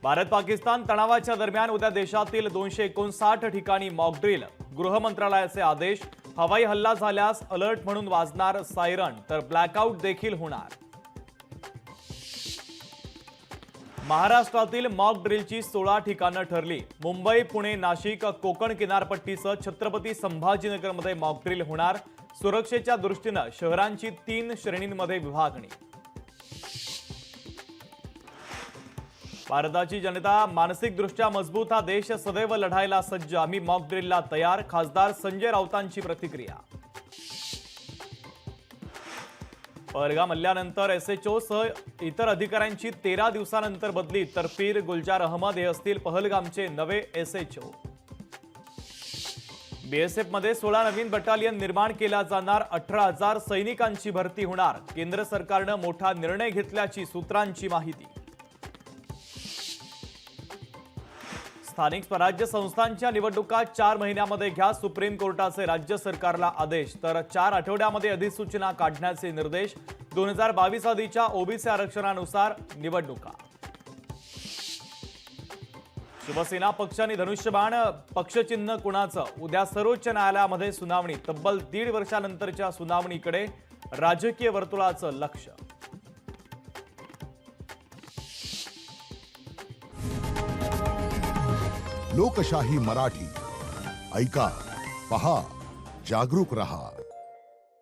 भारत पाकिस्तान तणावाच्या दरम्यान उद्या देशातील 259 ठिकाणी मॉक ड्रिल. गृह मंत्रालयाचे आदेश. हवाई हल्ला झाल्यास अलर्ट म्हणून वाजणार सायरन, तर ब्लॅकआउट देखील होणार. महाराष्ट्रातील मॉक ड्रिलची 16 ठिकाणं ठरली. मुंबई, पुणे, नाशिक, कोकण किनारपट्टीसह छत्रपती संभाजीनगरमध्ये मॉक ड्रिल होणार. सुरक्षेच्या दृष्टीनं शहरांची 3 श्रेणींमध्ये विभागणी. भारताची जनता मानसिकदृष्ट्या मजबूत. हा देश सदैव लढायला सज्ज. आम्ही मॉक ड्रिलला तयार. खासदार संजय राऊतांची प्रतिक्रिया. पहलगाम हल्ल्यानंतर एसएचओ सह इतर अधिकाऱ्यांची 13 दिवसानंतर बदली. तर पीर गुलजार अहमद हे असतील पहलगामचे नवे एसएचओ. बीएसएफमध्ये 16 नवीन बटालियन निर्माण केल्या जाणार. 18,000 सैनिकांची भरती होणार. केंद्र सरकारनं मोठा निर्णय घेतल्याची सूत्रांची माहिती. स्थानिक स्वराज्य संस्थांच्या निवडणुका 4 महिन्यामध्ये घ्या. सुप्रीम कोर्टाचे राज्य सरकारला आदेश. तर 4 आठवड्यामध्ये अधिसूचना काढण्याचे निर्देश. 2022 आधीच्या ओबीसी आरक्षणानुसार निवडणुका. शिवसेना पक्ष आणि धनुष्यबाण पक्षचिन्ह कुणाचं? उद्या सर्वोच्च न्यायालयामध्ये सुनावणी. तब्बल 1.5 वर्षानंतरच्या सुनावणीकडे राजकीय वर्तुळाचं लक्ष. लोकशाही मराठी ऐका, पहा, जागरूक रहा.